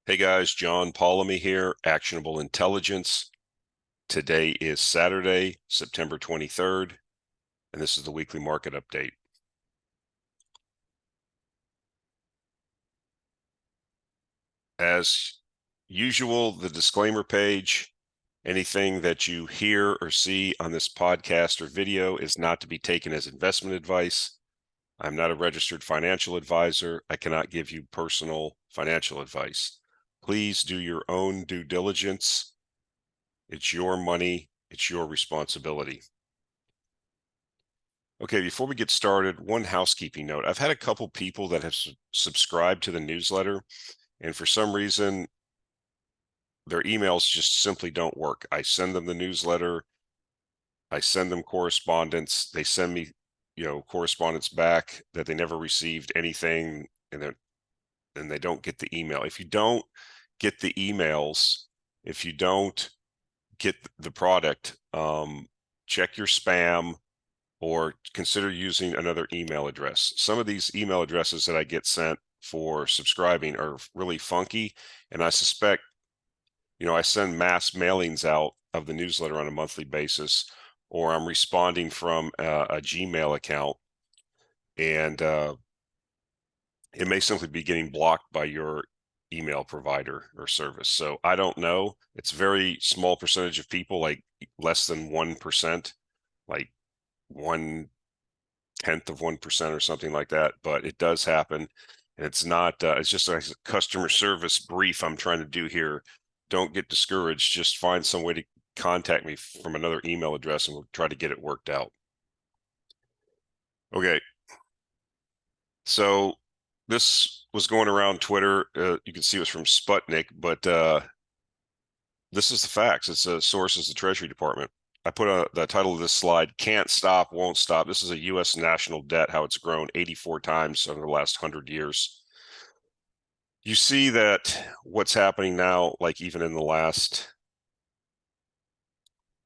Hey guys, John Polemy here, Actionable Intelligence. Today is Saturday, September 23rd, and this is the weekly market update. As usual, the disclaimer page, anything that you hear or see on this podcast or video is not to be taken as investment advice. I'm not a registered financial advisor. I cannot give you personal financial advice. Please do your own due diligence. It's your money. It's your responsibility. Okay, before we get started, one housekeeping note. I've had a couple people that have subscribed to the newsletter, and for some reason, their emails just simply don't work. I send them the newsletter, I send them correspondence, they send me, correspondence back that they never received anything, and they don't get the email. If you don't get the emails, if you don't get the product, check your spam, or consider using another email address. Some of these email addresses that I get sent for subscribing are really funky, and I suspect, I send mass mailings out of the newsletter on a monthly basis, or I'm responding from a Gmail account, and it may simply be getting blocked by your email provider or service. So I don't know. It's a very small percentage of people, like less than 1%, like 1/10 of 1% or something like that, but it does happen. And it's not, it's just a customer service brief I'm trying to do here. Don't get discouraged. Just find some way to contact me from another email address and we'll try to get it worked out. Okay. So this was going around Twitter. You can see it was from Sputnik, but this is the facts. It's a source is the Treasury Department. I put the title of this slide, Can't Stop, Won't Stop. This is a U.S. national debt, how it's grown 84 times over the last 100 years. You see that what's happening now, like even in the last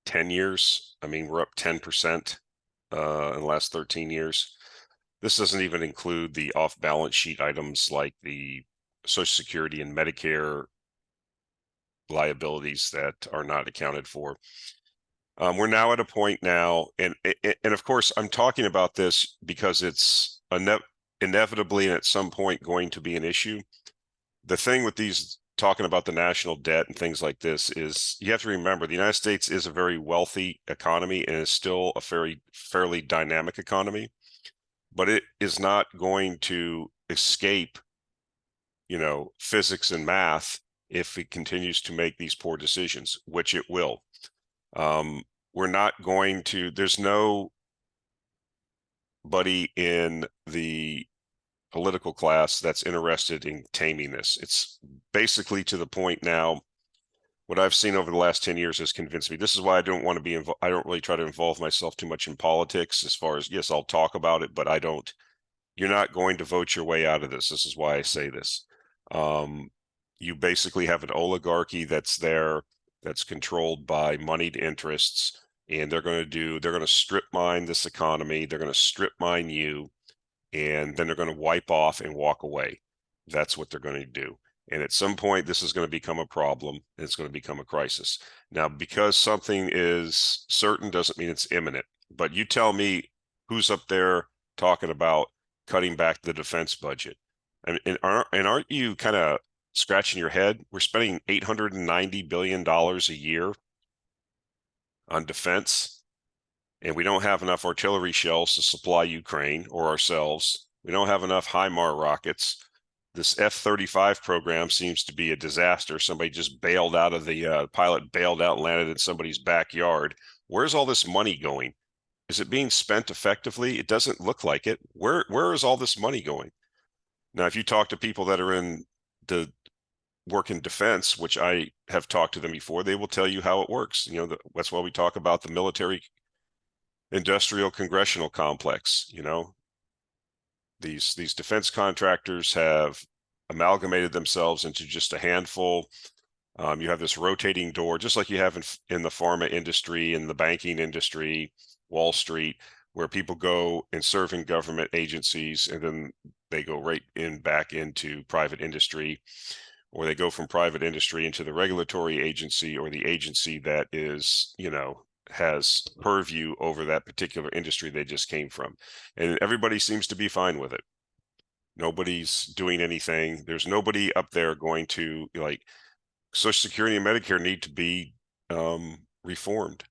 10 years, I mean, we're up 10% in the last 13 years. This doesn't even include the off-balance sheet items like the Social Security and Medicare liabilities that are not accounted for. We're now at a point now, and of course, I'm talking about this because it's inevitably and at some point going to be an issue. The thing with these talking about the national debt and things like this is you have to remember the United States is a very wealthy economy and is still a fairly dynamic economy, but it is not going to escape, physics and math if it continues to make these poor decisions, which it will. We're not going to, there's nobody in the political class that's interested in taming this. It's basically to the point now, what I've seen over the last 10 years has convinced me. This is why I don't want to be involved. I don't really try to involve myself too much in politics as far as, yes, I'll talk about it, but I don't, you're not going to vote your way out of this. This is why I say this. You basically have an oligarchy that's there, that's controlled by moneyed interests, and they're going to strip mine this economy. They're going to strip mine you, and then they're going to wipe off and walk away. That's what they're going to do. And at some point, this is going to become a problem. And it's going to become a crisis. Now, because something is certain doesn't mean it's imminent. But you tell me who's up there talking about cutting back the defense budget. And aren't you kind of scratching your head? We're spending $890 billion a year on defense, and we don't have enough artillery shells to supply Ukraine or ourselves. We don't have enough HIMARS rockets. This F-35 program seems to be a disaster. Somebody just bailed out of the pilot bailed out and landed in somebody's backyard. Where's all this money going? Is it being spent effectively? It doesn't look like it. Where is all this money going? Now, if you talk to people that are in the work in defense, which I have talked to them before, they will tell you how it works. That's why we talk about the military industrial congressional complex. These defense contractors have amalgamated themselves into just a handful. You have this rotating door, just like you have in the pharma industry, in the banking industry, Wall Street, where people go and serve in government agencies, and then they go right back into private industry. or they go from private industry into the regulatory agency or the agency that is, has purview over that particular industry they just came from. And everybody seems to be fine with it. Nobody's doing anything. There's nobody up there going to, like, Social Security and Medicare need to be reformed.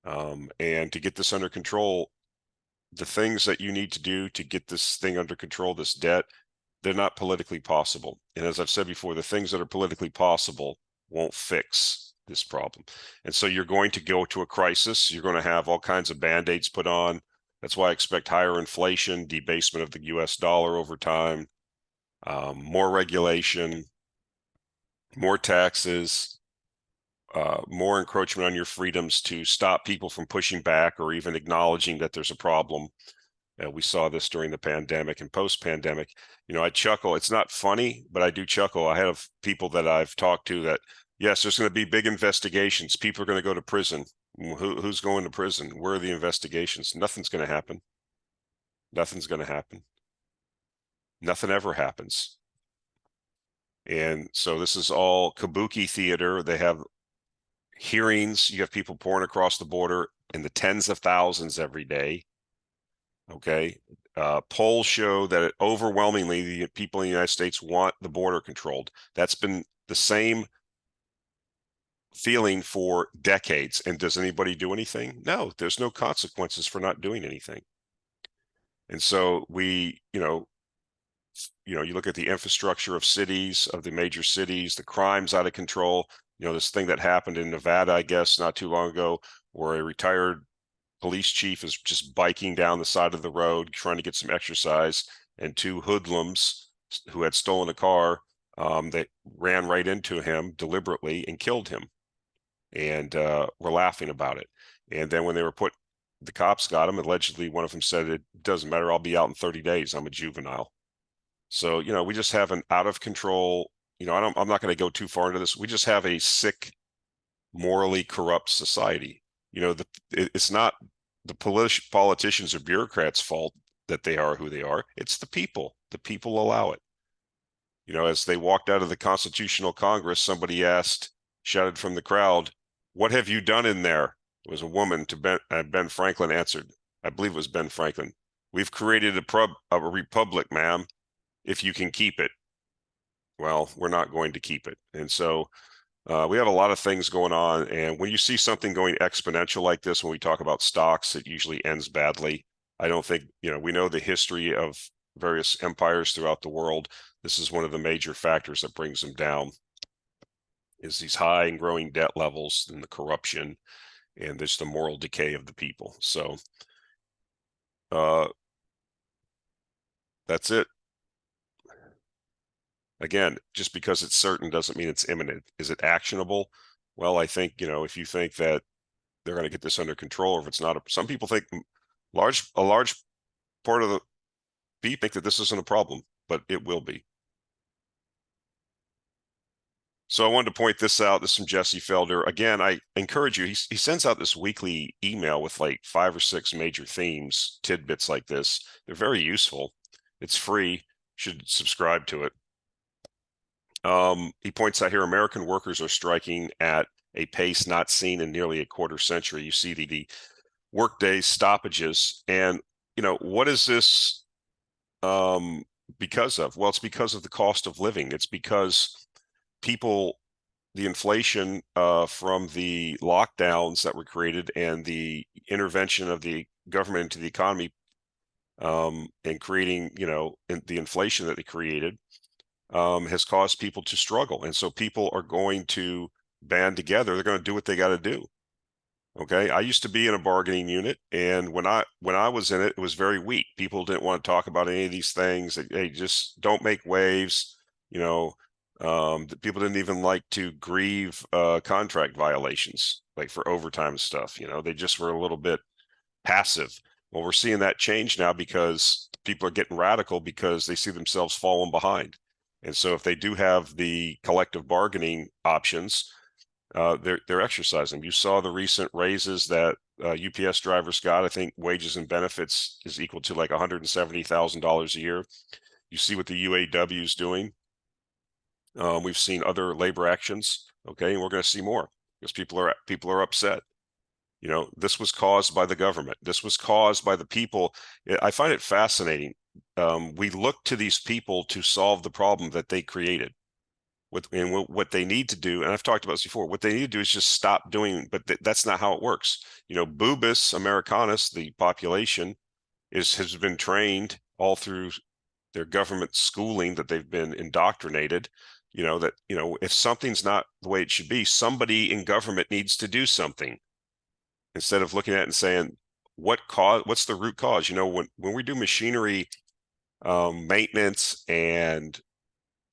And to get this under control, the things that you need to do to get this thing under control, this debt, they're not politically possible. And as I've said before, the things that are politically possible won't fix this problem. And so you're going to go to a crisis. You're going to have all kinds of band-aids put on. That's why I expect higher inflation, debasement of the US dollar over time, more regulation, more taxes, more encroachment on your freedoms to stop people from pushing back or even acknowledging that there's a problem. We saw this during the pandemic and post-pandemic. I chuckle. It's not funny, but I do chuckle. I have people that I've talked to that, yes, there's going to be big investigations. People are going to go to prison. Who's going to prison? Where are the investigations? Nothing's going to happen. Nothing's going to happen. Nothing ever happens. And so this is all kabuki theater. They have hearings. You have people pouring across the border in the tens of thousands every day. Okay. Polls show that overwhelmingly the people in the United States want the border controlled. That's been the same feeling for decades. And does anybody do anything? No, there's no consequences for not doing anything. And so you look at the infrastructure of cities, of the major cities, the crime's out of control. This thing that happened in Nevada, I guess, not too long ago, where a retired police chief is just biking down the side of the road trying to get some exercise, and two hoodlums who had stolen a car that ran right into him deliberately and killed him, and were laughing about it. And then when the cops got him, allegedly one of them said, "It doesn't matter, I'll be out in 30 days, I'm a juvenile." So we just have an out of control, I'm not going to go too far into this, we just have a sick, morally corrupt society. It's not the politicians or bureaucrats' fault that they are who they are. It's the people. The people allow it. As they walked out of the Constitutional Congress, somebody shouted from the crowd, "What have you done in there?" It was a woman to Ben Franklin answered. I believe it was Ben Franklin. "We've created a republic, ma'am, if you can keep it." Well, we're not going to keep it. And so we have a lot of things going on, and when you see something going exponential like this, when we talk about stocks, it usually ends badly. I don't think, we know the history of various empires throughout the world. This is one of the major factors that brings them down, is these high and growing debt levels and the corruption and just the moral decay of the people. So that's it. Again, just because it's certain doesn't mean it's imminent. Is it actionable? Well, I think, if you think that they're going to get this under control, or if it's not, some people think a large part of the people think that this isn't a problem, but it will be. So I wanted to point this out. This is from Jesse Felder. Again, I encourage you, he sends out this weekly email with like 5 or 6 major themes, tidbits like this. They're very useful. It's free. You should subscribe to it. He points out here, American workers are striking at a pace not seen in nearly a quarter century. You see the workday stoppages, and what is this because of? Well, it's because of the cost of living. It's because the inflation from the lockdowns that were created and the intervention of the government into the economy, and creating the inflation that they created, has caused people to struggle. And so people are going to band together. They're going to do what they got to do. Okay. I used to be in a bargaining unit, and when I was in it, it was very weak. People didn't want to talk about any of these things. They just don't make waves. People didn't even like to grieve contract violations, like for overtime stuff. They just were a little bit passive. Well, we're seeing that change now because people are getting radical because they see themselves falling behind. And so if they do have the collective bargaining options, they're exercising. You saw the recent raises that UPS drivers got. I think wages and benefits is equal to like $170,000 a year. You see what the UAW is doing. We've seen other labor actions, okay, and we're going to see more because people are upset. This was caused by the government. This was caused by the people. I find it fascinating. We look to these people to solve the problem that they created. What they need to do, and I've talked about this before, what they need to do is just stop doing, but that's not how it works. Boobus Americanus, the population, has been trained all through their government schooling that they've been indoctrinated, that, if something's not the way it should be, somebody in government needs to do something instead of looking at it and saying, what's the root cause? When we do machinery maintenance and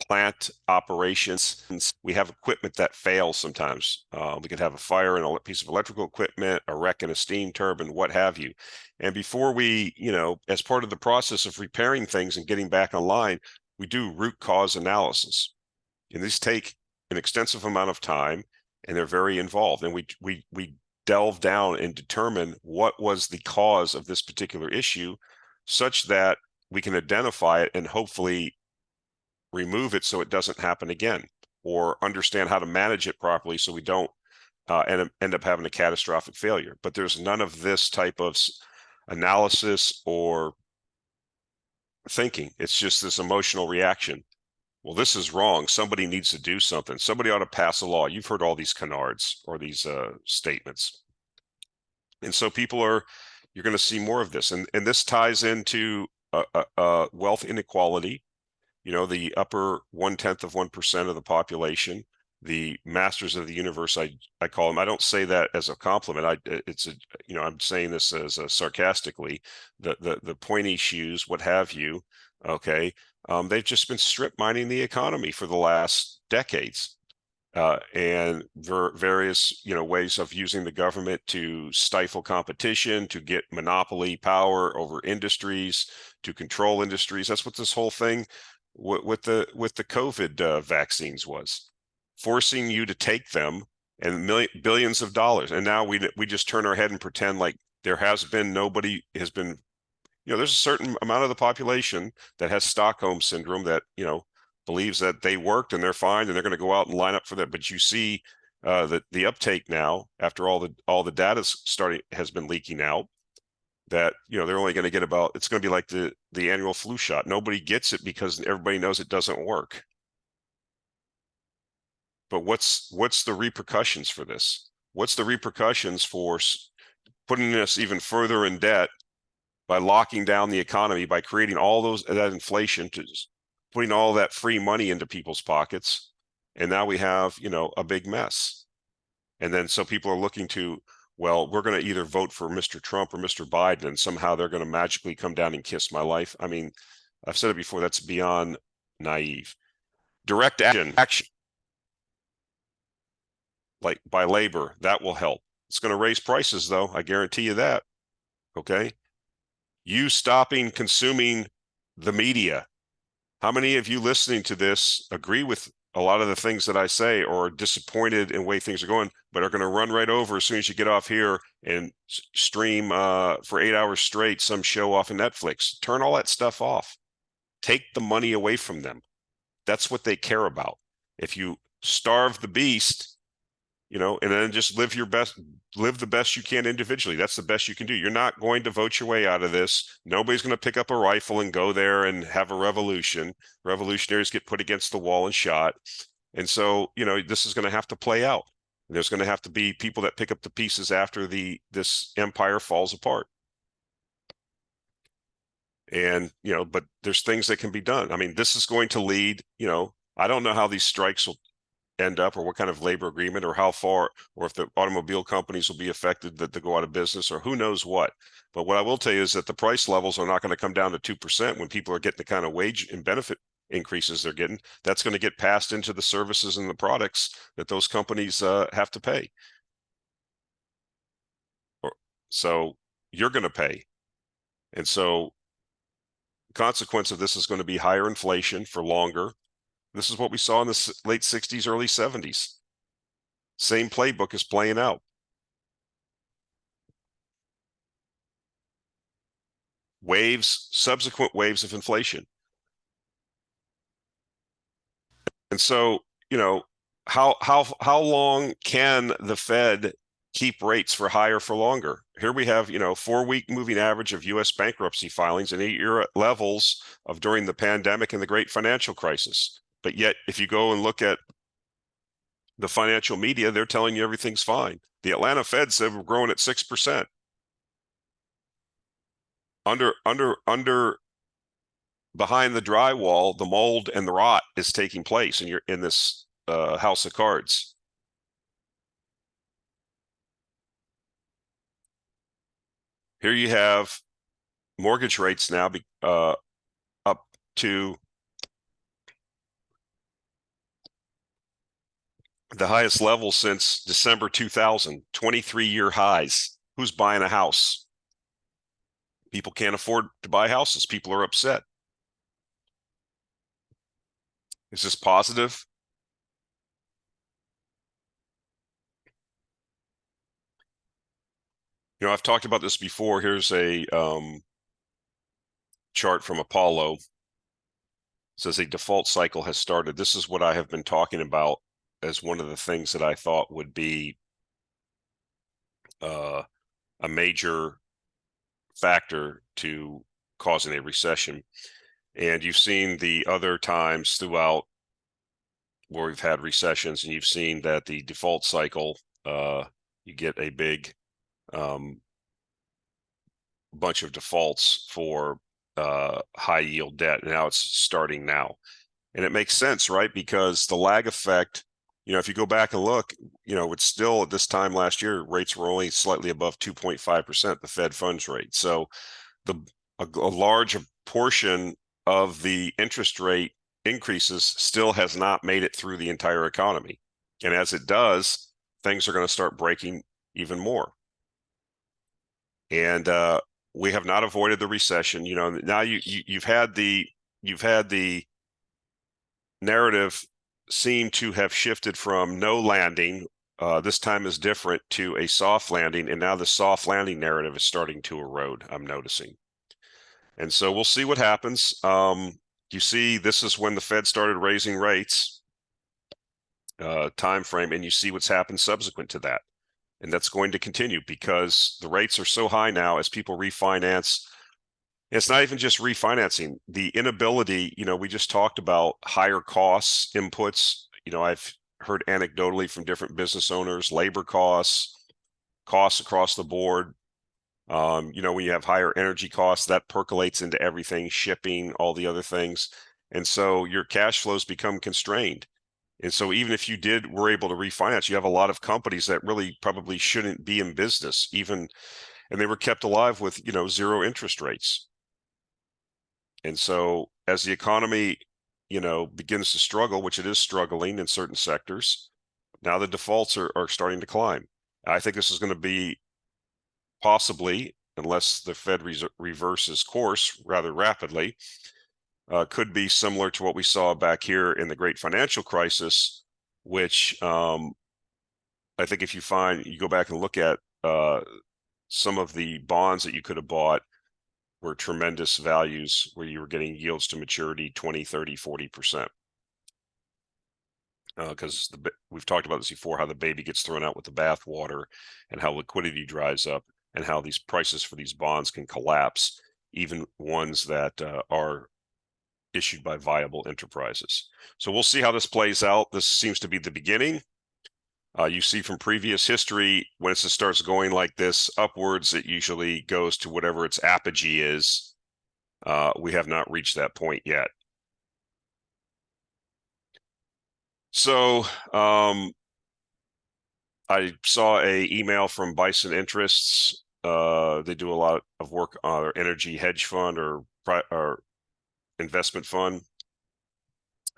plant operations, we have equipment that fails sometimes. We could have a fire in a piece of electrical equipment, a wreck in a steam turbine, what have you. And before we, as part of the process of repairing things and getting back online, we do root cause analysis. And these take an extensive amount of time, and they're very involved. And we delve down and determine what was the cause of this particular issue, such that we can identify it and hopefully remove it so it doesn't happen again, or understand how to manage it properly so we don't end up having a catastrophic failure. But there's none of this type of analysis or thinking. It's just this emotional reaction. Well, this is wrong. Somebody needs to do something. Somebody ought to pass a law. You've heard all these canards or these statements. And so you're going to see more of this. And this ties into wealth inequality. The upper 0.1% of the population, the masters of the universe, I call them. I don't say that as a compliment. I'm saying this as sarcastically. The pointy shoes, what have you. Okay, they've just been strip mining the economy for the last decades, and various ways of using the government to stifle competition, to get monopoly power over industries, to control industries. That's what this whole thing with the COVID vaccines was, forcing you to take them, and billions of dollars. And now we just turn our head and pretend like nobody has been, there's a certain amount of the population that has Stockholm syndrome that, believes that they worked and they're fine and they're going to go out and line up for that. But you see the uptake now, after all the data has been leaking out, that they're only going to get it's going to be like the annual flu shot. Nobody gets it because everybody knows it doesn't work. But what's the repercussions for this? What's the repercussions for putting us even further in debt by locking down the economy, by creating all that inflation, to putting all that free money into people's pockets? And now we have a big mess. And then so people are looking to, well, we're going to either vote for Mr. Trump or Mr. Biden, and somehow they're going to magically come down and kiss my life. I mean, I've said it before, that's beyond naive. Direct action, like by labor, that will help. It's going to raise prices, though. I guarantee you that. Okay. You stopping consuming the media. How many of you listening to this agree with a lot of the things that I say, or disappointed in the way things are going, but are going to run right over as soon as you get off here and stream for 8 hours straight some show off of Netflix? Turn all that stuff off. Take the money away from them. That's what they care about. If you starve the beast, and then just live the best you can individually. That's the best you can do. You're not going to vote your way out of this. Nobody's going to pick up a rifle and go there and have a revolution. Revolutionaries get put against the wall and shot. And so, this is going to have to play out. There's going to have to be people that pick up the pieces after this empire falls apart. And, but there's things that can be done. I mean, this is going to lead, I don't know how these strikes will end up, or what kind of labor agreement, or how far, or if the automobile companies will be affected, that they go out of business, or who knows what. But what I will tell you is that the price levels are not going to come down to 2% when people are getting the kind of wage and benefit increases they're getting. That's going to get passed into the services and the products that those companies have to pay. So you're going to pay. And so the consequence of this is going to be higher inflation for longer. This is what we saw in the late 60s, early 70s. Same playbook is playing out. Subsequent waves of inflation. And so, how long can the Fed keep rates for higher for longer? Here we have, 4-week moving average of U.S. bankruptcy filings and 8-year levels of during the pandemic and the great financial crisis. But yet, if you go and look at the financial media, they're telling you everything's fine. The Atlanta Fed said we're growing at 6%. Under behind the drywall, the mold and the rot is taking place, and you're in this house of cards. Here you have mortgage rates now up to the highest level since December 2000, 23-year highs. Who's buying a house? People can't afford to buy houses. People are upset. Is this positive? I've talked about this before. Here's a chart from Apollo. It says a default cycle has started. This is what I have been talking about as one of the things that I thought would be a major factor to causing a recession. And you've seen the other times throughout where we've had recessions, and you've seen that the default cycle, you get a big bunch of defaults for high yield debt. Now it's starting now. And it makes sense, right? Because the lag effect, if you go back and look, it's still at this time last year, rates were only slightly above 2.5%, the Fed funds rate. So a large portion of the interest rate increases still has not made it through the entire economy. And as it does, things are going to start breaking even more. And we have not avoided the recession. Now you've had the narrative seem to have shifted from no landing. This time is different to a soft landing, and now the soft landing narrative is starting to erode, I'm noticing. And so we'll see what happens. You see, this is when the Fed started raising rates, time frame, and you see what's happened subsequent to that. And that's going to continue because the rates are so high now as people refinance. It's not even just refinancing. The inability, we just talked about higher costs, inputs. I've heard anecdotally from different business owners, labor costs across the board. When you have higher energy costs, that percolates into everything, shipping, all the other things. And so your cash flows become constrained. And so even if you were able to refinance, you have a lot of companies that really probably shouldn't be in business, and they were kept alive with, 0 interest rates. And so as the economy, begins to struggle, which it is struggling in certain sectors, now the defaults are starting to climb. I think this is going to be possibly, unless the Fed reverses course rather rapidly, could be similar to what we saw back here in the great financial crisis, which I think if you go back and look at some of the bonds that you could have bought were tremendous values where you were getting yields to maturity 20, 30, 40%. Because we've talked about this before, how the baby gets thrown out with the bathwater and how liquidity dries up and how these prices for these bonds can collapse, even ones that are issued by viable enterprises. So we'll see how this plays out. This seems to be the beginning. You see from previous history, when it starts going like this upwards, it usually goes to whatever its apogee is. We have not reached that point yet. So I saw an email from Bison Interests. They do a lot of work on their energy hedge fund or investment fund,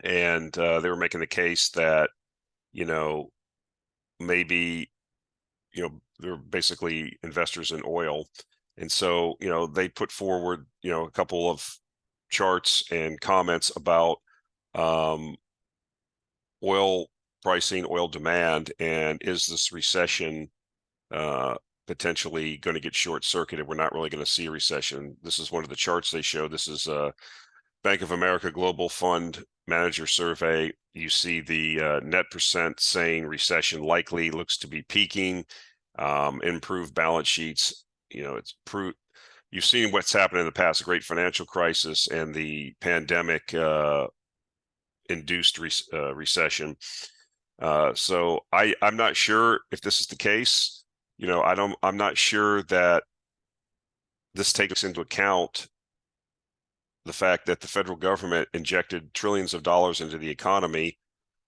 and they were making the case that maybe they're basically investors in oil, and so they put forward a couple of charts and comments about oil pricing, oil demand, and is this recession potentially going to get short-circuited? We're not really going to see a recession. This is one of the charts they show. This is Bank of America Global Fund Manager Survey, you see the net percent saying recession likely, looks to be peaking, improved balance sheets. You've seen what's happened in the past, the great financial crisis and the pandemic induced recession. So I'm not sure if this is the case. I'm not sure that this takes into account the fact that the federal government injected trillions of dollars into the economy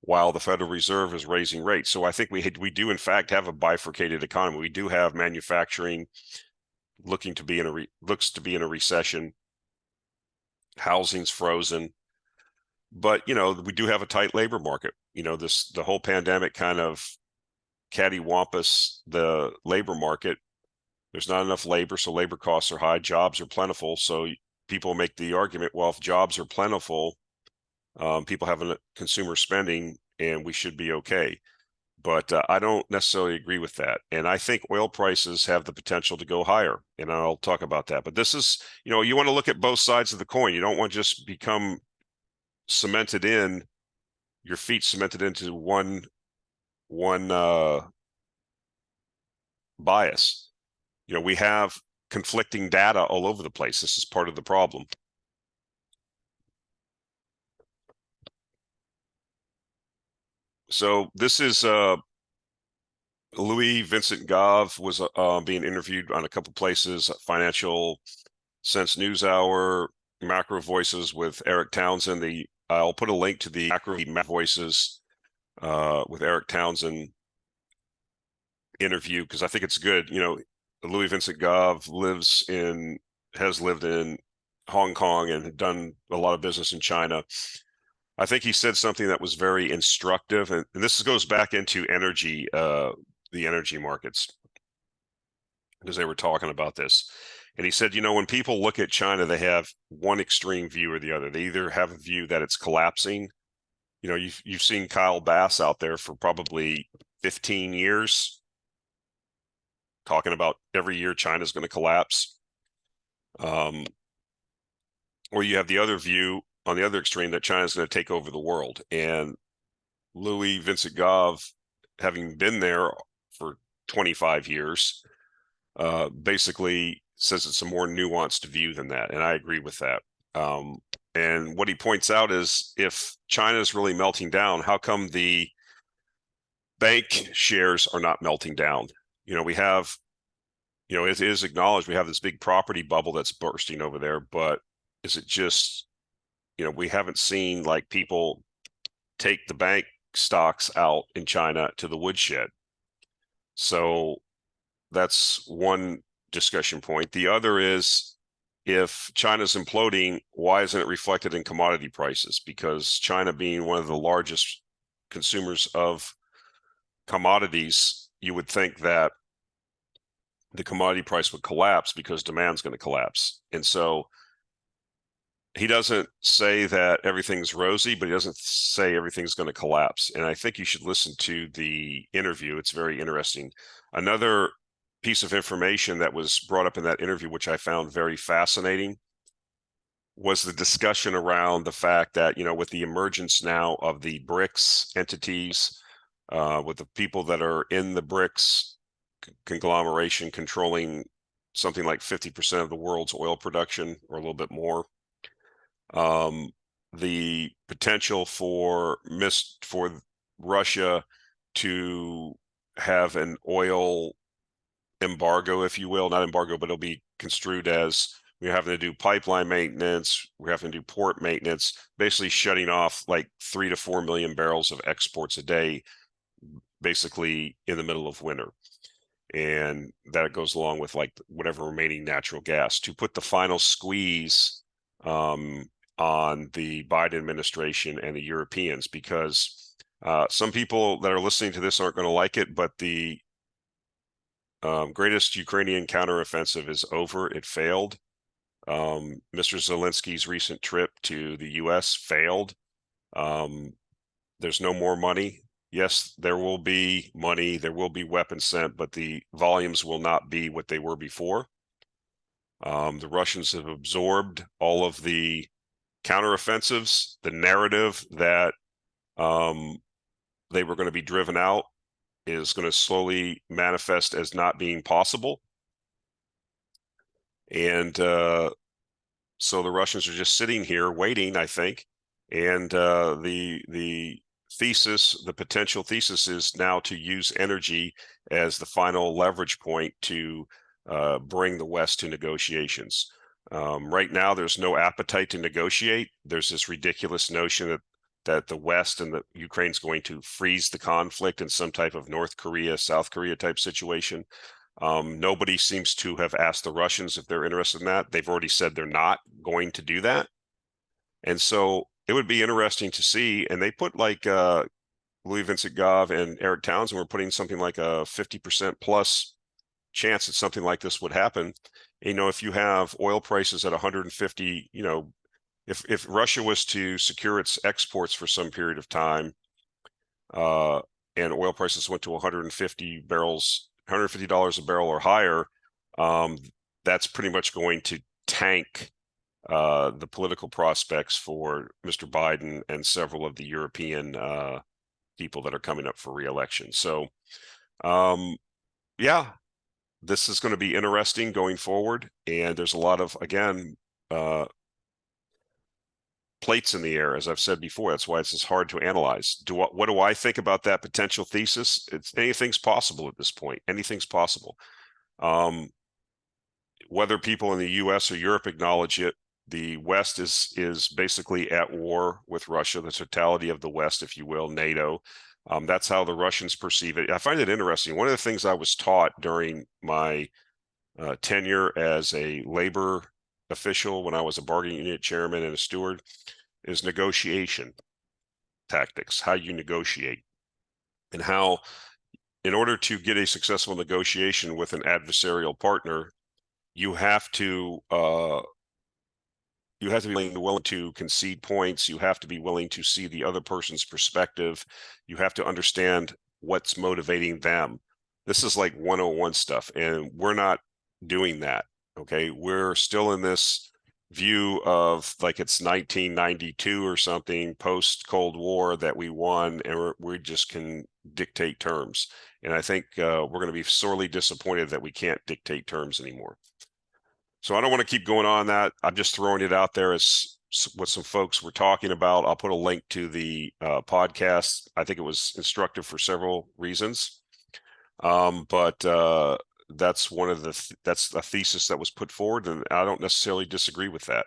while the Federal Reserve is raising rates. So I think we do in fact have a bifurcated economy. We do have manufacturing looks to be in a recession. Housing's frozen, but we do have a tight labor market. The whole pandemic kind of cattywampus the labor market. There's not enough labor, so labor costs are high. Jobs are plentiful, so people make the argument, well, if jobs are plentiful, people have a consumer spending, and we should be okay. But I don't necessarily agree with that. And I think oil prices have the potential to go higher, and I'll talk about that. But this is, you want to look at both sides of the coin. You don't want to just become your feet cemented into one bias. We have conflicting data all over the place. This is part of the problem. So this is Louis Vincent Gov was being interviewed on a couple places, Financial Sense NewsHour, Macrovoices with Eric Townsend. I'll put a link to the Macrovoices with Eric Townsend interview because I think it's good. Louis Vincent Gov has lived in Hong Kong and done a lot of business in China. I think he said something that was very instructive, and this goes back into energy, the energy markets, because they were talking about this. And he said, when people look at China, they have one extreme view or the other. They either have a view that it's collapsing. You've seen Kyle Bass out there for probably 15 years talking about every year China's going to collapse. Or you have the other view on the other extreme that China's going to take over the world. And Louis Vincent Gov, having been there for 25 years, basically says it's a more nuanced view than that. And I agree with that. And what he points out is if China is really melting down, how come the bank shares are not melting down? We have, it is acknowledged we have this big property bubble that's bursting over there, but is it just, we haven't seen like people take the bank stocks out in China to the woodshed. So that's one discussion point. The other is if China's imploding, why isn't it reflected in commodity prices? Because China being one of the largest consumers of commodities, you would think that the commodity price would collapse because demand's going to collapse. And so he doesn't say that everything's rosy, but he doesn't say everything's going to collapse. And I think you should listen to the interview. It's very interesting. Another piece of information that was brought up in that interview, which I found very fascinating, was the discussion around the fact that, with the emergence now of the BRICS entities, with the people that are in the BRICS conglomeration controlling something like 50% of the world's oil production or a little bit more, the potential for Russia to have an oil embargo, if you will, not embargo, but it'll be construed as we're having to do pipeline maintenance, we're having to do port maintenance, basically shutting off like 3 to 4 million barrels of exports a day, basically in the middle of winter. And that goes along with like whatever remaining natural gas to put the final squeeze on the Biden administration and the Europeans, because some people that are listening to this aren't going to like it, but the greatest Ukrainian counteroffensive is over. It failed. Mr. Zelensky's recent trip to the U.S. failed. There's no more money. Yes, there will be money, there will be weapons sent, but the volumes will not be what they were before. The Russians have absorbed all of the counteroffensives, the narrative that they were going to be driven out is going to slowly manifest as not being possible. And so the Russians are just sitting here waiting, I think. And the thesis, the potential thesis is now to use energy as the final leverage point to bring the West to negotiations. Right now, there's no appetite to negotiate. There's this ridiculous notion that the West and the Ukraine's going to freeze the conflict in some type of North Korea, South Korea type situation. Nobody seems to have asked the Russians if they're interested in that. They've already said they're not going to do that. And so it would be interesting to see. And they put like Vincent Gov and Eric Townsend were putting something like a 50% plus chance that something like this would happen. You know, if you have oil prices at 150, you know, if Russia was to secure its exports for some period of time, and oil prices went to 150 barrels, $150 a barrel or higher, that's pretty much going to tank the political prospects for Mr. Biden and several of the European people that are coming up for re-election. So, yeah, this is going to be interesting going forward. And there's a lot of, again, plates in the air, as I've said before. That's why it's just hard to analyze. What do I think about that potential thesis? Anything's possible at this point. Anything's possible. Whether people in the U.S. or Europe acknowledge it, the West is basically at war with Russia, the totality of the West, if you will, NATO. That's how the Russians perceive it. I find it interesting. One of the things I was taught during my tenure as a labor official when I was a bargaining unit chairman and a steward is negotiation tactics, how you negotiate, and how in order to get a successful negotiation with an adversarial partner, you have to be willing to concede points. You have to be willing to see the other person's perspective. You have to understand what's motivating them. This is like 101 stuff, and we're not doing that. Okay, we're still in this view of like it's 1992 or something, post Cold War, that we won, and we just can dictate terms. And I think we're going to be sorely disappointed that we can't dictate terms anymore. So I don't want to keep going on that. I'm just throwing it out there as what some folks were talking about. I'll put a link to the podcast. I think it was instructive for several reasons. But that's one of that's a thesis that was put forward, and I don't necessarily disagree with that.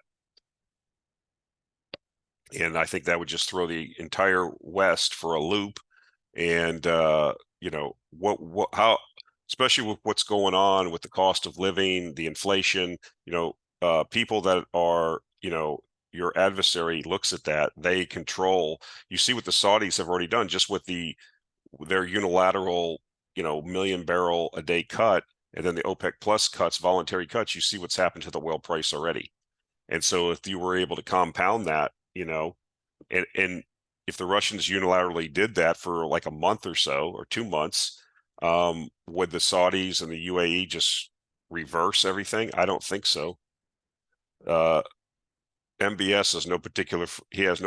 And I think that would just throw the entire West for a loop. And you know, how, especially with what's going on with the cost of living, the inflation, you know, people that are, you know, your adversary looks at that, they control. You see what the Saudis have already done just with their unilateral, you know, 1 million barrel a day cut, and then the OPEC plus cuts, voluntary cuts. You see what's happened to the oil price already. And so if you were able to compound that, you know, and if the Russians unilaterally did that for like a month or so, or 2 months, would the Saudis and the UAE just reverse everything? I don't think so. MBS has no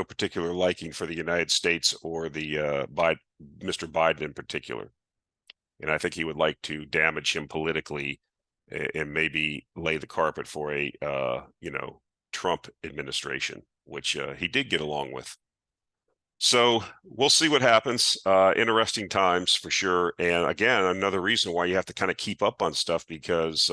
particular liking for the United States or the Mr. Biden in particular. And I think he would like to damage him politically and maybe lay the carpet for a, you know, Trump administration, which he did get along with. So we'll see what happens. Interesting times for sure. And again, another reason why you have to kind of keep up on stuff, because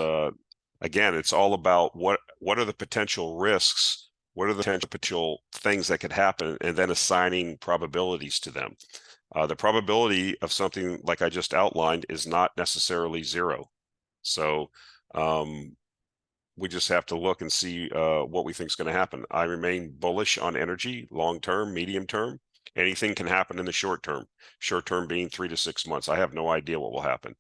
again, it's all about what are the potential risks, what are the potential things that could happen, and then assigning probabilities to them. The probability of something like I just outlined is not necessarily zero. So we just have to look and see what we think is going to happen. I remain bullish on energy, long term, medium term. Anything can happen in the short term being 3 to 6 months. I have no idea what will happen.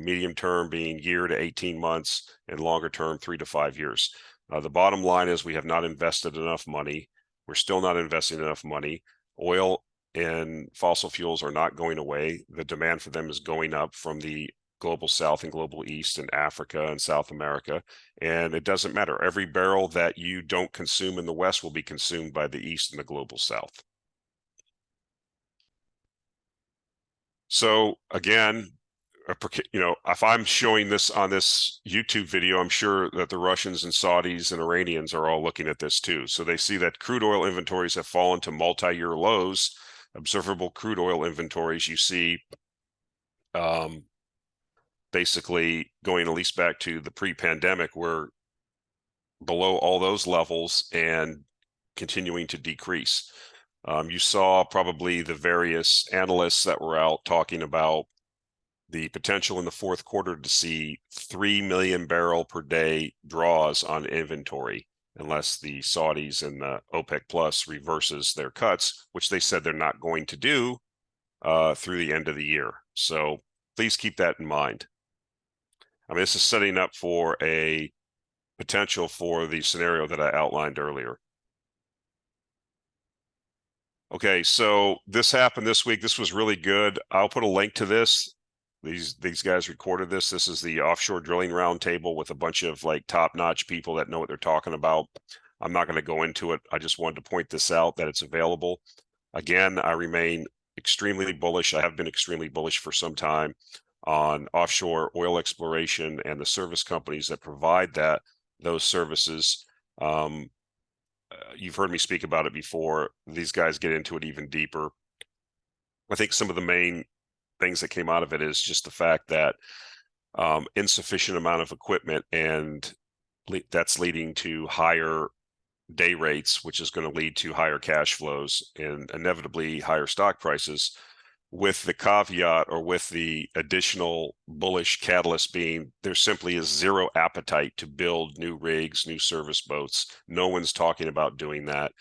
Medium term being year to 18 months, and longer term 3 to 5 years. The bottom line is we have not invested enough money. We're still not investing enough money. Oil and fossil fuels are not going away. The demand for them is going up from the global South and global East and Africa and South America. And it doesn't matter. Every barrel that you don't consume in the West will be consumed by the East and the global South. So again, if I'm showing this on this YouTube video, I'm sure that the Russians and Saudis and Iranians are all looking at this too. So they see that crude oil inventories have fallen to multi-year lows. Observable crude oil inventories, you see basically going at least back to the pre-pandemic, we're below all those levels and continuing to decrease. You saw probably the various analysts that were out talking about the potential in the fourth quarter to see 3 million barrel per day draws on inventory, unless the Saudis and the OPEC Plus reverses their cuts, which they said they're not going to do through the end of the year. So please keep that in mind. I mean, this is setting up for a potential for the scenario that I outlined earlier. Okay, so this happened this week. This was really good. I'll put a link to this. These guys recorded this. This is the offshore drilling roundtable with a bunch of like top-notch people that know what they're talking about. I'm not going to go into it. I just wanted to point this out that it's available. Again, I remain extremely bullish. I have been extremely bullish for some time on offshore oil exploration and the service companies that provide those services. You've heard me speak about it before. These guys get into it even deeper. I think some of the main things that came out of it is just the fact that insufficient amount of equipment, and that's leading to higher day rates, which is going to lead to higher cash flows and inevitably higher stock prices, with the caveat or with the additional bullish catalyst being there simply is zero appetite to build new rigs, new service boats. No one's talking about doing that.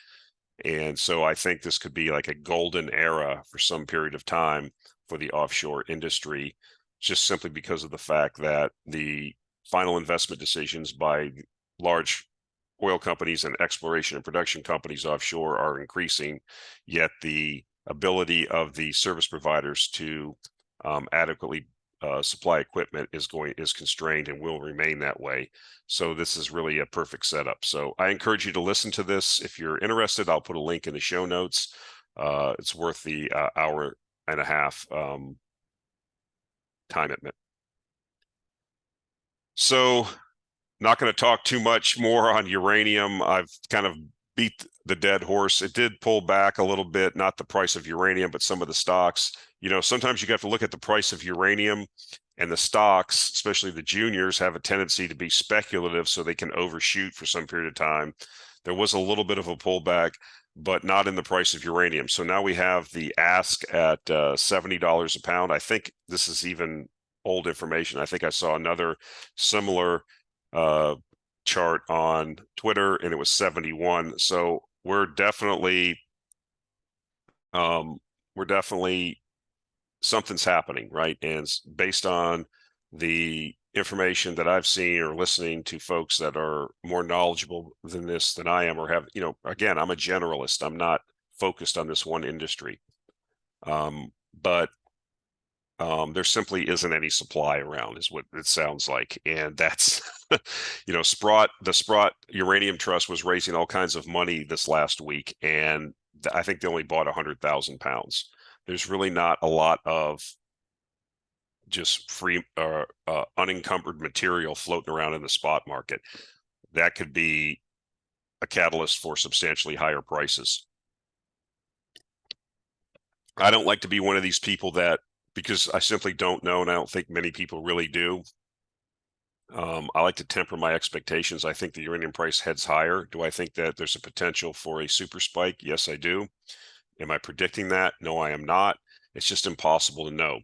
And so I think this could be like a golden era for some period of time for the offshore industry, just simply because of the fact that the final investment decisions by large oil companies and exploration and production companies offshore are increasing, yet the ability of the service providers to adequately supply equipment is constrained and will remain that way. So this is really a perfect setup. So I encourage you to listen to this. If you're interested, I'll put a link in the show notes. It's worth the hour and a half time commitment. So not going to talk too much more on uranium. I've kind of beat the dead horse. It did pull back a little bit, not the price of uranium, but some of the stocks. Sometimes you have to look at the price of uranium, and the stocks, especially the juniors, have a tendency to be speculative, so they can overshoot for some period of time. There was a little bit of a pullback, but not in the price of uranium. So now we have the ask at $70 a pound. I think this is even old information. I think I saw another similar chart on Twitter, and it was 71. So we're definitely something's happening, right? And based on the information that I've seen or listening to folks that are more knowledgeable than this than I am, or have, again, I'm a generalist. I'm not focused on this one industry. But there simply isn't any supply around, is what it sounds like. And that's, the Sprott Uranium Trust was raising all kinds of money this last week, and I think they only bought 100,000 pounds. There's really not a lot of just free unencumbered material floating around in the spot market. That could be a catalyst for substantially higher prices. I don't like to be one of these people because I simply don't know, and I don't think many people really do. I like to temper my expectations. I think the uranium price heads higher. Do I think that there's a potential for a super spike? Yes, I do. Am I predicting that? No, I am not. It's just impossible to know.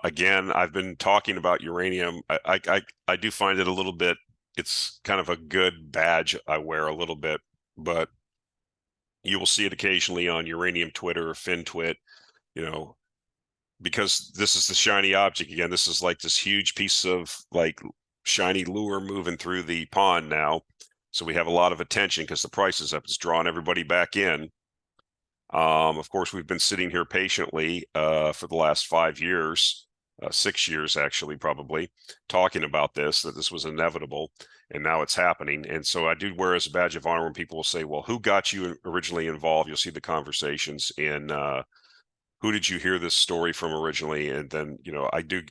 Again, I've been talking about uranium. I do find it a little bit, it's kind of a good badge I wear a little bit, but you will see it occasionally on uranium Twitter or FinTwit, because this is the shiny object again. This is like this huge piece of like shiny lure moving through the pond now. So we have a lot of attention because the price is up. It's drawn everybody back in. Of course, we've been sitting here patiently for the last 5 years, 6 years actually, probably, talking about this, that this was inevitable, and now it's happening. And so I do wear as a badge of honor when people will say, well, who got you originally involved? You'll see the conversations in who did you hear this story from originally? And then, I do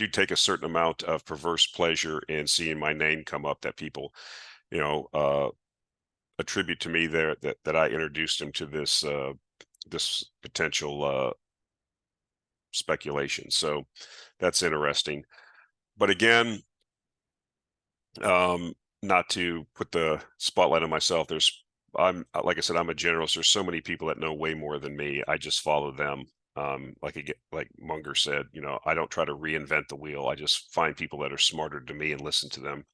take a certain amount of perverse pleasure in seeing my name come up, that people, attribute to me there, that I introduced them to this this potential speculation. So that's interesting. But again, not to put the spotlight on myself, I'm like I said, I'm a generalist. There's so many people that know way more than me. I just follow them. Like Munger said, I don't try to reinvent the wheel. I just find people that are smarter than me and listen to them.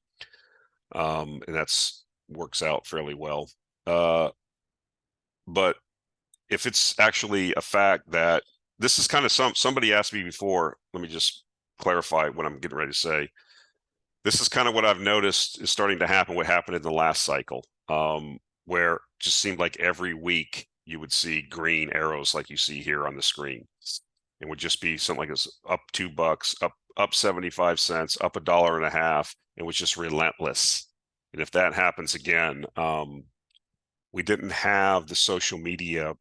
And that's works out fairly well. But if it's actually a fact that this is kind of somebody asked me before, let me just clarify what I'm getting ready to say. This is kind of what I've noticed is starting to happen, what happened in the last cycle, where it just seemed like every week you would see green arrows like you see here on the screen. It would just be something like this, up $2, up 75 cents, up $1.50. It was just relentless. And if that happens again, we didn't have the social media.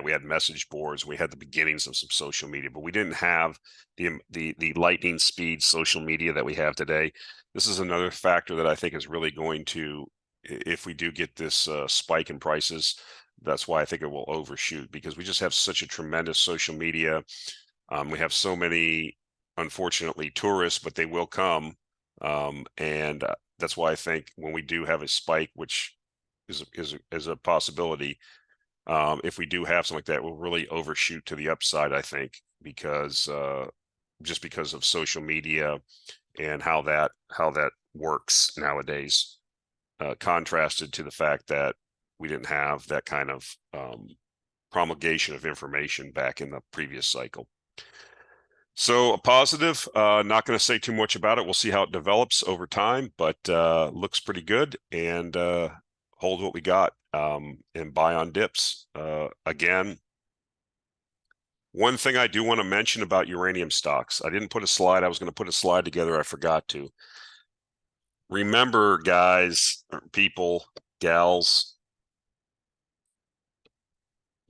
We had message boards. We had the beginnings of some social media, but we didn't have the lightning speed social media that we have today. This is another factor that I think is really going to, if we do get this spike in prices, that's why I think it will overshoot, because we just have such a tremendous social media. We have so many, unfortunately, tourists, but they will come. And that's why I think when we do have a spike, which is a possibility, if we do have something like that, we'll really overshoot to the upside, I think, because just because of social media and how that works nowadays, contrasted to the fact that we didn't have that kind of promulgation of information back in the previous cycle. So a positive, not going to say too much about it. We'll see how it develops over time, but looks pretty good, and hold what we got, and buy on dips. Again, one thing I do want to mention about uranium stocks, I didn't put a slide. I was going to put a slide together. I forgot to. Remember, guys, people, gals,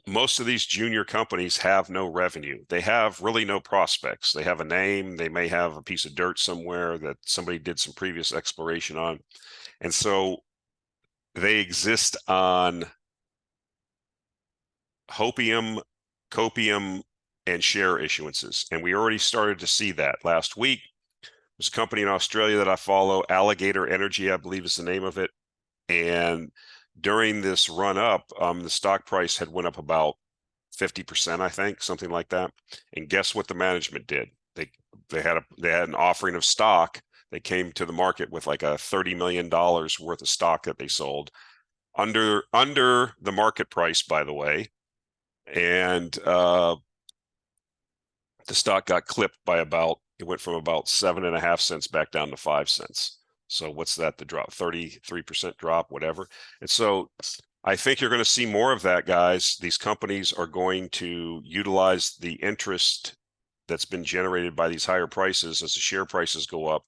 most of these junior companies have no revenue. They have really no prospects. They have a name. They may have a piece of dirt somewhere that somebody did some previous exploration on. And so they exist on hopium, copium, and share issuances. And we already started to see that last week. There's a company in Australia that I follow, Alligator Energy, I believe is the name of it. And during this run up, the stock price had went up about 50%, I think, something like that. And guess what the management did? They had an offering of stock. They came to the market with like a $30 million worth of stock that they sold under the market price, by the way. And the stock got clipped by it went from about 7.5 cents back down to 5 cents. So what's that? The drop, 33% drop, whatever. And so I think you're going to see more of that, guys. These companies are going to utilize the interest that's been generated by these higher prices as the share prices go up.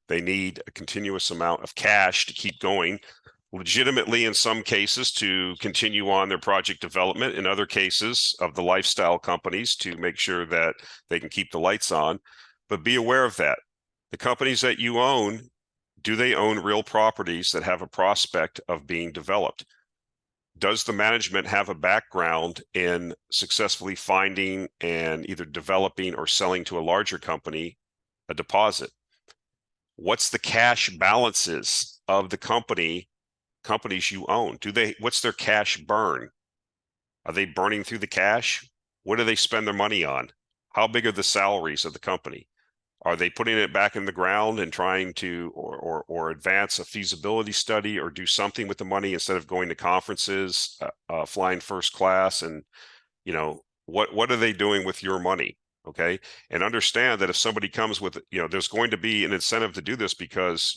They need a continuous amount of cash to keep going, legitimately in some cases to continue on their project development, in other cases of the lifestyle companies to make sure that they can keep the lights on. But be aware of that. The companies that you own, do they own real properties that have a prospect of being developed? Does the management have a background in successfully finding and either developing or selling to a larger company a deposit? What's the cash balances of the companies you own? What's their cash burn? Are they burning through the cash? What do they spend their money on? How big are the salaries of the company? Are they putting it back in the ground and trying to or advance a feasibility study or do something with the money instead of going to conferences, flying first class? And what are they doing with your money? Okay, and understand that if somebody comes with, there's going to be an incentive to do this, because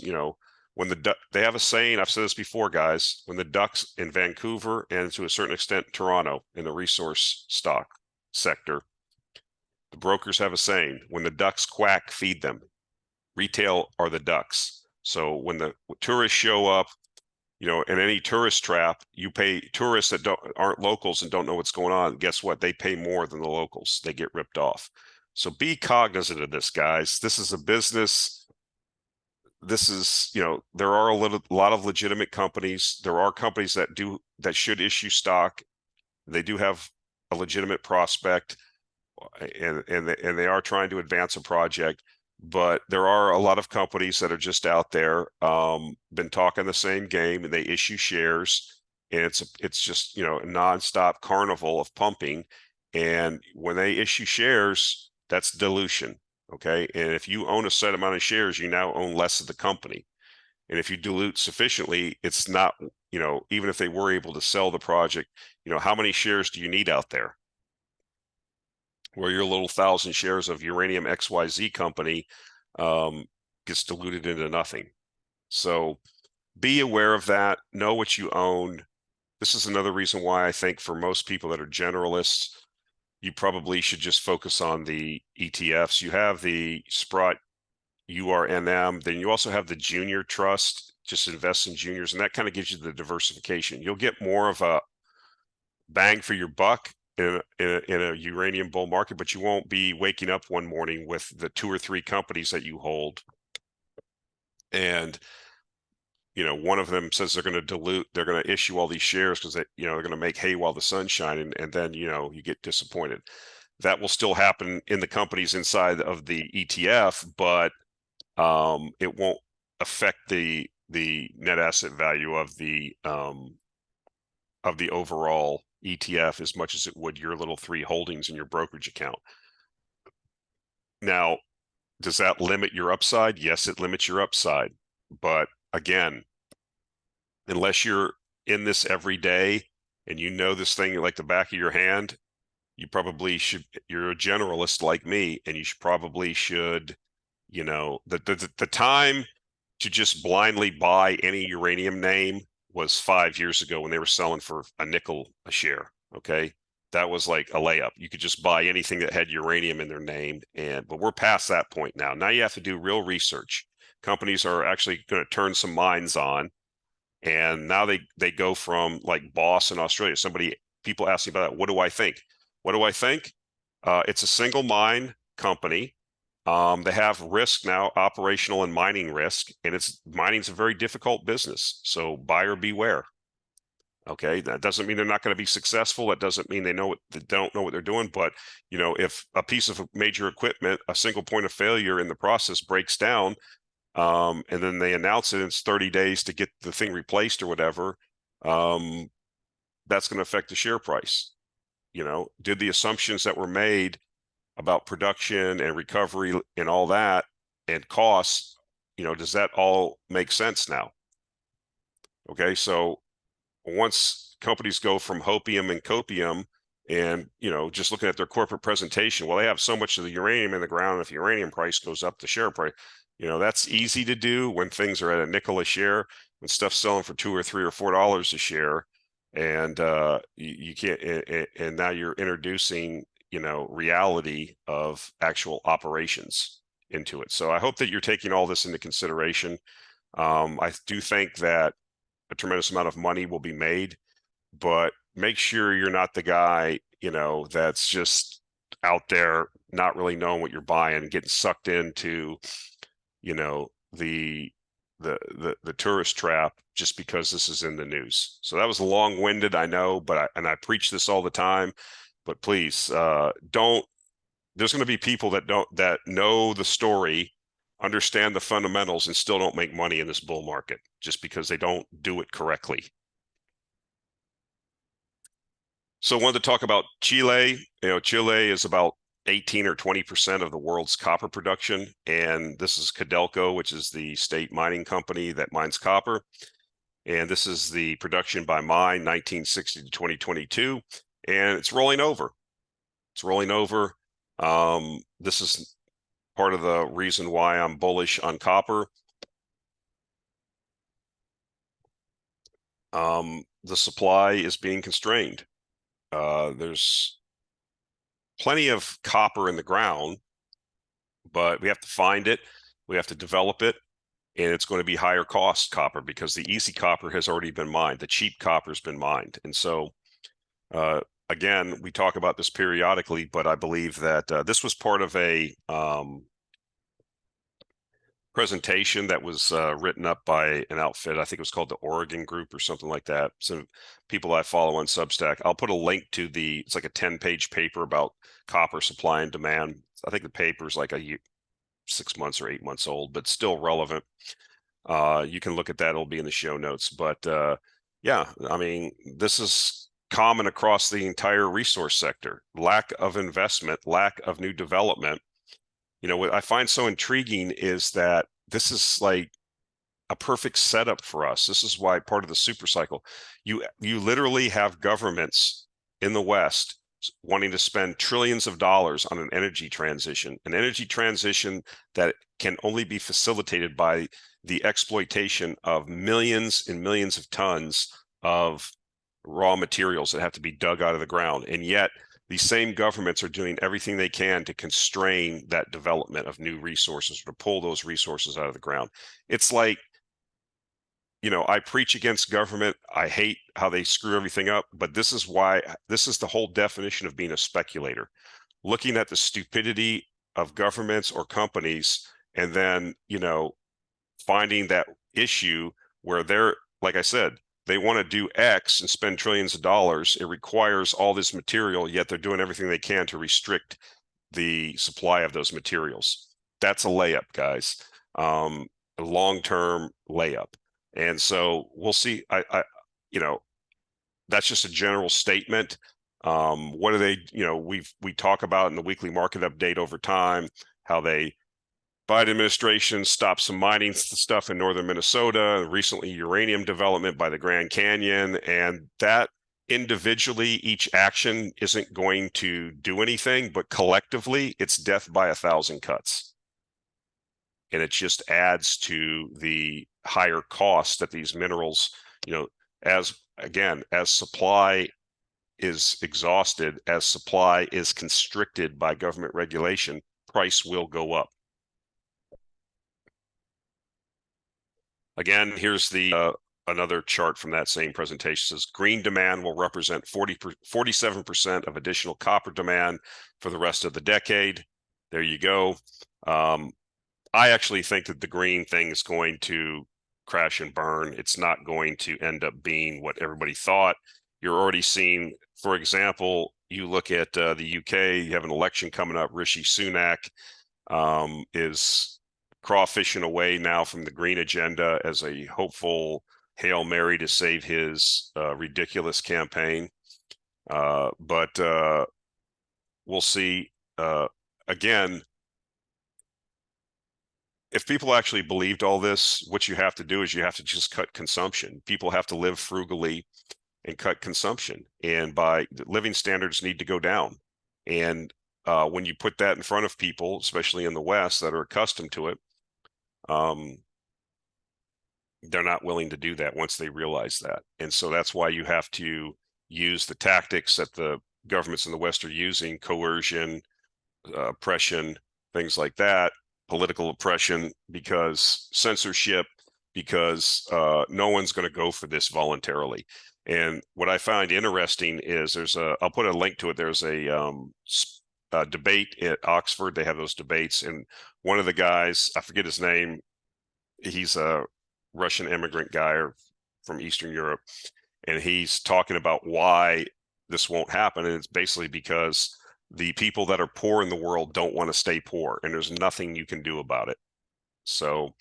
when they have a saying, I've said this before, guys, when the ducks in Vancouver and to a certain extent Toronto in the resource stock sector, The brokers have a saying: when the ducks quack, feed them. Retail are the ducks. So when the tourists show up, you know, in any tourist trap, you pay tourists that aren't locals and don't know what's going on. Guess what? They pay more than the locals. They get ripped off. So be cognizant of this, guys. This is a business. This is, you know, there are a lot of legitimate companies. There are companies that should issue stock. They do have a legitimate prospect, and they are trying to advance a project. But there are a lot of companies that are just out there, been talking the same game, and they issue shares, and it's just, you know, a nonstop carnival of pumping. And when they issue shares, that's dilution. Okay. And if you own a set amount of shares, you now own less of the company. And if you dilute sufficiently, it's not, you know, even if they were able to sell the project, you know, how many shares do you need out there? Where your little 1,000 shares of Uranium XYZ company gets diluted into nothing. So be aware of that. Know what you own. This is another reason why I think for most people that are generalists, you probably should just focus on the ETFs. You have the Sprott URNM, then you also have the Junior Trust. Just invest in juniors, and that kind of gives you the diversification. You'll get more of a bang for your buck in a uranium bull market, but you won't be waking up one morning with the 2 or 3 companies that you hold, and you know, one of them says they're going to issue all these shares because they, you know, they're going to make hay while the sun's shining, and then, you know, you get disappointed. That will still happen in the companies inside of the ETF, but it won't affect the net asset value of the overall ETF as much as it would your little 3 holdings in your brokerage account. Now, does that limit your upside? Yes, it limits your upside. But again, unless you're in this every day and you know this thing like the back of your hand, you probably should, you're a generalist like me, and you should, you know, the time to just blindly buy any uranium name was 5 years ago when they were selling for a nickel a share. Okay. That was like a layup. You could just buy anything that had uranium in their name. But we're past that point now. Now you have to do real research. Companies are actually going to turn some minds on. And now they go from like Boss in Australia. People ask me about that. What do I think? What do I think? It's a single mine company. They have risk now, operational and mining risk, and mining's a very difficult business. So buyer beware. Okay, that doesn't mean they're not going to be successful. That doesn't mean they don't know what they're doing. But you know, if a piece of major equipment, a single point of failure in the process breaks down, and then they announce it, and it's 30 days to get the thing replaced or whatever, that's going to affect the share price. You know, did the assumptions that were made about production and recovery and all that and costs, you know, does that all make sense now? Okay, so once companies go from hopium and copium and, you know, just looking at their corporate presentation, well, they have so much of the uranium in the ground. If uranium price goes up, the share price, you know, that's easy to do when things are at a nickel a share, when stuff's selling for $2 or $3 or $4 a share, and you can't, and now you're introducing, you know, reality of actual operations into it. So I hope that you're taking all this into consideration. I do think that a tremendous amount of money will be made, but make sure you're not the guy, you know, that's just out there not really knowing what you're buying, getting sucked into, you know, the tourist trap just because this is in the news. So that was long-winded, I know, but I preach this all the time. But please, don't. There's going to be people that know the story, understand the fundamentals, and still don't make money in this bull market just because they don't do it correctly. So I wanted to talk about Chile. You know, Chile is about 18 or 20% of the world's copper production. And this is Codelco, which is the state mining company that mines copper. And this is the production by mine, 1960 to 2022. And it's rolling over. It's rolling over. This is part of the reason why I'm bullish on copper. The supply is being constrained. There's plenty of copper in the ground, but we have to find it, we have to develop it, and it's going to be higher cost copper because the easy copper has already been mined. The cheap copper has been mined. And so, again, we talk about this periodically, but I believe that this was part of a presentation that was written up by an outfit. I think it was called the Oregon Group or something like that. So people I follow on Substack, I'll put a link to it's like a 10-page paper about copper supply and demand. I think the paper is like 6 months or 8 months old, but still relevant. You can look at that. It'll be in the show notes. But yeah, I mean, this is common across the entire resource sector. Lack of investment, lack of new development. You know, what I find so intriguing is that this is like a perfect setup for us. This is why part of the super cycle, you literally have governments in the West wanting to spend trillions of dollars on an energy transition that can only be facilitated by the exploitation of millions and millions of tons of raw materials that have to be dug out of the ground. And yet these same governments are doing everything they can to constrain that development of new resources, to pull those resources out of the ground. It's like, you know, I preach against government. I hate how they screw everything up, but this is the whole definition of being a speculator, looking at the stupidity of governments or companies, and then, you know, finding that issue where they're, like I said, they want to do X and spend trillions of dollars. It requires all this material, yet they're doing everything they can to restrict the supply of those materials. That's a layup, guys. A long-term layup. And so we'll see. You know, that's just a general statement. What are they, you know, we talk about in the weekly market update over time, how the Biden administration stopped some mining stuff in northern Minnesota, recently uranium development by the Grand Canyon, and that individually, each action isn't going to do anything, but collectively, it's death by 1,000 cuts. And it just adds to the higher cost that these minerals, you know, as supply is exhausted, as supply is constricted by government regulation, price will go up. Again, here's the another chart from that same presentation. It says green demand will represent 47% of additional copper demand for the rest of the decade. There you go. I actually think that the green thing is going to crash and burn. It's not going to end up being what everybody thought. You're already seeing, for example, you look at the UK, you have an election coming up. Rishi Sunak is crawfishing away now from the green agenda as a hopeful Hail Mary to save his ridiculous campaign. But we'll see. Again, if people actually believed all this, what you have to do is you have to just cut consumption. People have to live frugally and cut consumption. And by living standards need to go down. And when you put that in front of people, especially in the West that are accustomed to it, they're not willing to do that once they realize that. And so that's why you have to use the tactics that the governments in the West are using: coercion, oppression, things like that, political oppression, because censorship, because no one's going to go for this voluntarily. And what I find interesting is I'll put a link to it. There's a debate at Oxford. They have those debates, and one of the guys, I forget his name, he's a Russian immigrant guy or from Eastern Europe, and he's talking about why this won't happen. And it's basically because the people that are poor in the world don't want to stay poor, and there's nothing you can do about it. So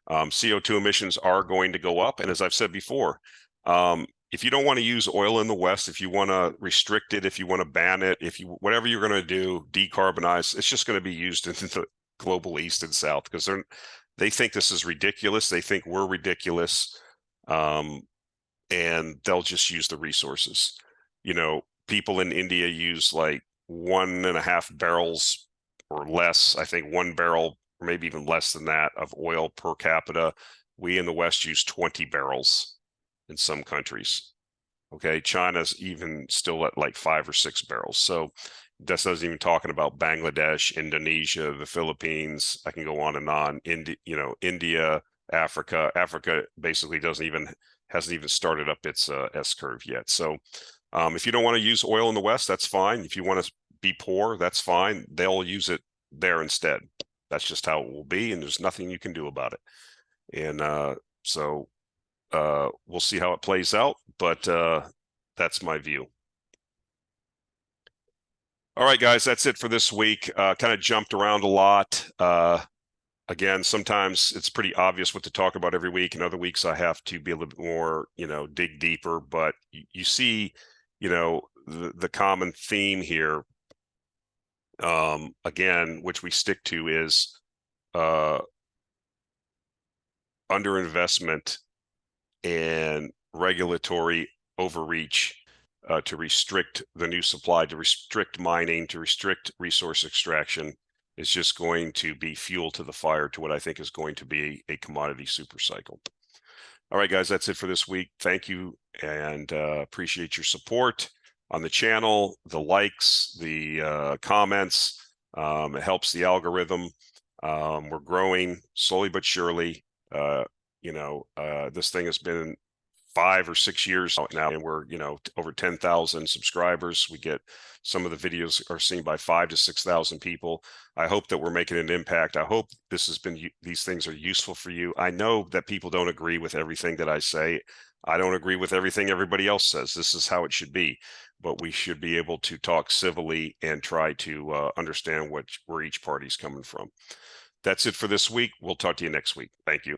CO2 emissions are going to go up. And as I've said before, if you don't want to use oil in the West, if you want to restrict it, if you want to ban it, whatever you're going to do, decarbonize, it's just going to be used in the global East and South, because they think this is ridiculous. They think we're ridiculous. And they'll just use the resources. You know, people in India use like 1.5 barrels or less, I think 1 barrel, or maybe even less than that, of oil per capita. We in the West use 20 barrels in some countries. Okay, China's even still at like 5 or 6 barrels. So that's not even talking about Bangladesh, Indonesia, the Philippines. I can go on and on. India, Africa. Africa basically hasn't even started up its S curve yet. So if you don't want to use oil in the West, that's fine. If you want to be poor, that's fine. They'll use it there instead. That's just how it will be, and there's nothing you can do about it. And we'll see how it plays out, but that's my view. All right, guys, that's it for this week. Kind of jumped around a lot. Again, sometimes it's pretty obvious what to talk about every week, and other weeks I have to be a little bit more, dig deeper. But you see, the common theme here, again, which we stick to, is underinvestment and regulatory overreach to restrict the new supply, to restrict mining, to restrict resource extraction is just going to be fuel to the fire to what I think is going to be a commodity super cycle. All right, guys, that's it for this week. Thank you, and appreciate your support on the channel, the likes, the comments. It helps the algorithm. We're growing slowly but surely. This thing has been 5 or 6 years now, and we're over 10,000 subscribers. We get some of the videos are seen by 5,000 to 6,000 people. I hope that we're making an impact. I hope these things are useful for you. I know that people don't agree with everything that I say. I don't agree with everything everybody else says. This is how it should be, but we should be able to talk civilly and try to understand where each party's coming from. That's it for this week. We'll talk to you next week. Thank you.